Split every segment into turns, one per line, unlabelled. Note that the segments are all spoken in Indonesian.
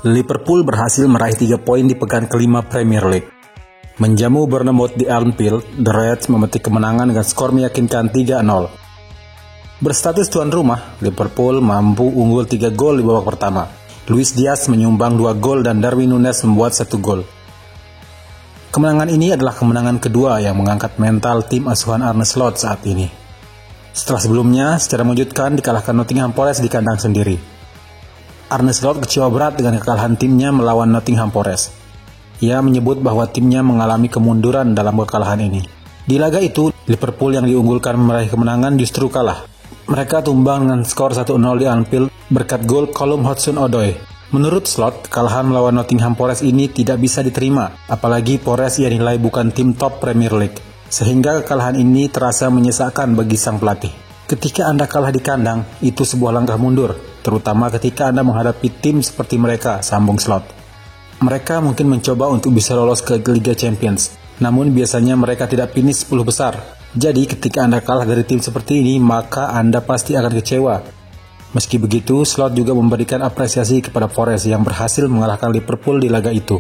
Liverpool berhasil meraih 3 poin di pekan kelima Premier League. Menjamu Bournemouth di Anfield, The Reds memetik kemenangan dengan skor meyakinkan 3-0. Berstatus tuan rumah, Liverpool mampu unggul 3 gol di babak pertama. Luis Diaz menyumbang 2 gol dan Darwin Núñez membuat 1 gol. Kemenangan ini adalah kemenangan kedua yang mengangkat mental tim asuhan Arne Slot saat ini. Setelah sebelumnya, secara mengejutkan dikalahkan Nottingham Forest di kandang sendiri. Arne Slot kecewa berat dengan kekalahan timnya melawan Nottingham Forest. Ia menyebut bahwa timnya mengalami kemunduran dalam kekalahan ini. Di laga itu, Liverpool yang diunggulkan meraih kemenangan justru kalah. Mereka tumbang dengan skor 1-0 di Anfield berkat gol Callum Hudson-Odoi. Menurut Slot, kekalahan melawan Nottingham Forest ini tidak bisa diterima, apalagi Forest yang dinilai bukan tim top Premier League. Sehingga kekalahan ini terasa menyesakan bagi sang pelatih. Ketika Anda kalah di kandang, itu sebuah langkah mundur, terutama ketika Anda menghadapi tim seperti mereka, sambung Slot. Mereka mungkin mencoba untuk bisa lolos ke Liga Champions, namun biasanya mereka tidak finish 10 besar. Jadi ketika Anda kalah dari tim seperti ini, maka Anda pasti akan kecewa. Meski begitu, Slot juga memberikan apresiasi kepada Forest yang berhasil mengalahkan Liverpool di laga itu.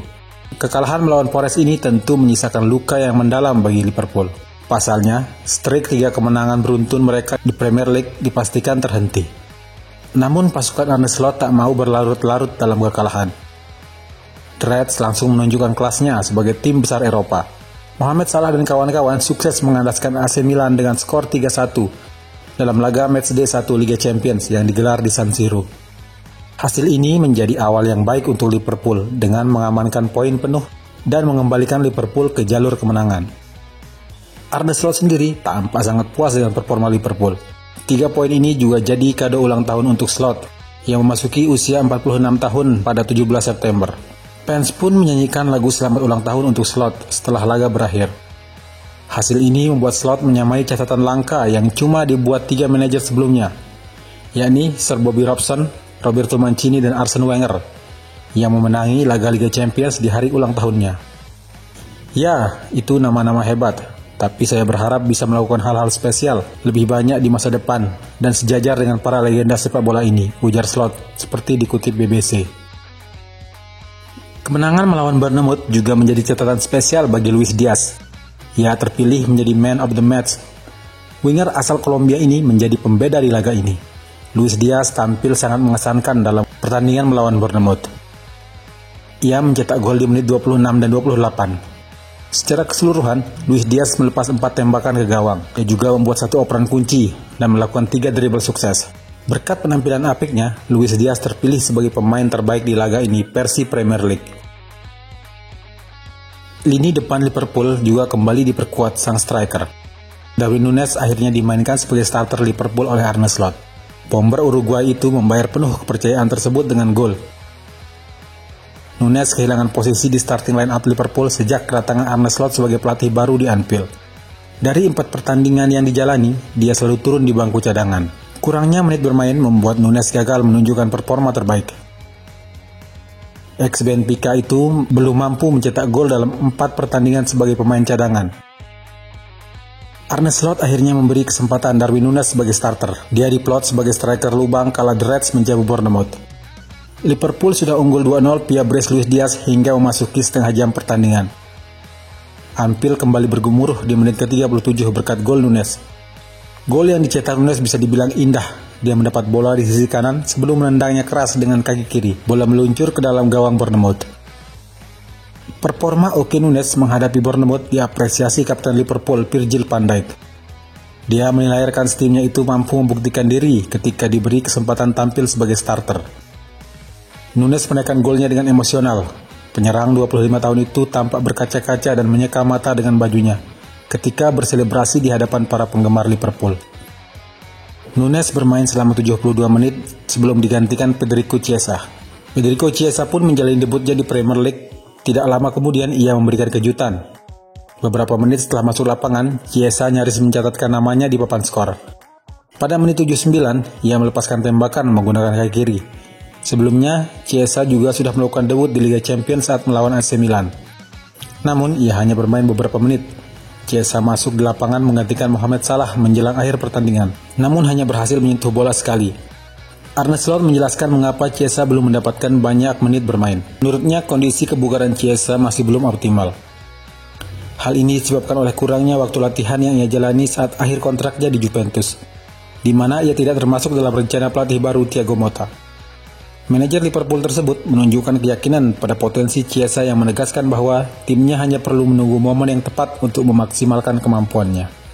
Kekalahan melawan Forest ini tentu menyisakan luka yang mendalam bagi Liverpool. Pasalnya, streak 3 kemenangan beruntun mereka di Premier League dipastikan terhenti. Namun pasukan Arne Slot tak mau berlarut-larut dalam kekalahan. The Reds langsung menunjukkan kelasnya sebagai tim besar Eropa. Mohamed Salah dan kawan-kawan sukses mengandaskan AC Milan dengan skor 3-1 dalam laga Matchday 1 Liga Champions yang digelar di San Siro. Hasil ini menjadi awal yang baik untuk Liverpool dengan mengamankan poin penuh dan mengembalikan Liverpool ke jalur kemenangan. Arne Slot sendiri tampak sangat puas dengan performa Liverpool. 3 poin ini juga jadi kado ulang tahun untuk Slot yang memasuki usia 46 tahun pada 17 September. Fans pun menyanyikan lagu selamat ulang tahun untuk Slot setelah laga berakhir. Hasil ini membuat Slot menyamai catatan langka yang cuma dibuat 3 manajer sebelumnya, yakni Sir Bobby Robson, Roberto Mancini, dan Arsene Wenger yang memenangi laga Liga Champions di hari ulang tahunnya. Ya, itu nama-nama hebat. Tapi saya berharap bisa melakukan hal-hal spesial lebih banyak di masa depan dan sejajar dengan para legenda sepak bola ini, ujar Slot, seperti dikutip BBC. Kemenangan melawan Bournemouth juga menjadi catatan spesial bagi Luis Diaz. Ia terpilih menjadi Man of the Match. Winger asal Kolombia ini menjadi pembeda di laga ini. Luis Diaz tampil sangat mengesankan dalam pertandingan melawan Bournemouth. Ia mencetak gol di menit 26 dan 28. Secara keseluruhan, Luis Diaz melepas 4 tembakan ke gawang. Ia juga membuat 1 operan kunci dan melakukan 3 dribble sukses. Berkat penampilan apiknya, Luis Diaz terpilih sebagai pemain terbaik di laga ini versi Premier League. Lini depan Liverpool juga kembali diperkuat sang striker. Darwin Núñez akhirnya dimainkan sebagai starter Liverpool oleh Arne Slot. Bomber Uruguay itu membayar penuh kepercayaan tersebut dengan gol. Núñez kehilangan posisi di starting line-up Liverpool sejak kedatangan Arne Slot sebagai pelatih baru di Anfield. Dari 4 pertandingan yang dijalani, dia selalu turun di bangku cadangan. Kurangnya menit bermain membuat Núñez gagal menunjukkan performa terbaik. Ex-Benfica itu belum mampu mencetak gol dalam 4 pertandingan sebagai pemain cadangan. Arne Slot akhirnya memberi kesempatan Darwin Núñez sebagai starter. Dia diplot sebagai striker lubang kala The Reds menjamu Bournemouth. Liverpool sudah unggul 2-0 via brace Luis Diaz hingga memasuki setengah jam pertandingan. Anfield kembali bergemuruh di menit ke-37 berkat gol Núñez. Gol yang dicetak Núñez bisa dibilang indah. Dia mendapat bola di sisi kanan sebelum menendangnya keras dengan kaki kiri. Bola meluncur ke dalam gawang Bournemouth. Performa Oke Núñez menghadapi Bournemouth diapresiasi kapten Liverpool Virgil van Dijk. Dia menilai rekan timnya itu mampu membuktikan diri ketika diberi kesempatan tampil sebagai starter. Núñez menaikkan golnya dengan emosional. Penyerang 25 tahun itu tampak berkaca-kaca dan menyeka mata dengan bajunya ketika berselebrasi di hadapan para penggemar Liverpool. Núñez bermain selama 72 menit sebelum digantikan Federico Chiesa. Federico Chiesa pun menjalani debutnya di Premier League. Tidak lama kemudian ia memberikan kejutan. Beberapa menit setelah masuk lapangan, Chiesa nyaris mencatatkan namanya di papan skor. Pada menit 79, ia melepaskan tembakan menggunakan kaki kiri. Sebelumnya, Chiesa juga sudah melakukan debut di Liga Champions saat melawan AC Milan. Namun, ia hanya bermain beberapa menit. Chiesa masuk di lapangan menggantikan Mohamed Salah menjelang akhir pertandingan, namun hanya berhasil menyentuh bola sekali. Arne Slot menjelaskan mengapa Chiesa belum mendapatkan banyak menit bermain. Menurutnya, kondisi kebugaran Chiesa masih belum optimal. Hal ini disebabkan oleh kurangnya waktu latihan yang ia jalani saat akhir kontraknya di Juventus, di mana ia tidak termasuk dalam rencana pelatih baru Thiago Motta. Manajer Liverpool tersebut menunjukkan keyakinan pada potensi Chiesa yang menegaskan bahwa timnya hanya perlu menunggu momen yang tepat untuk memaksimalkan kemampuannya.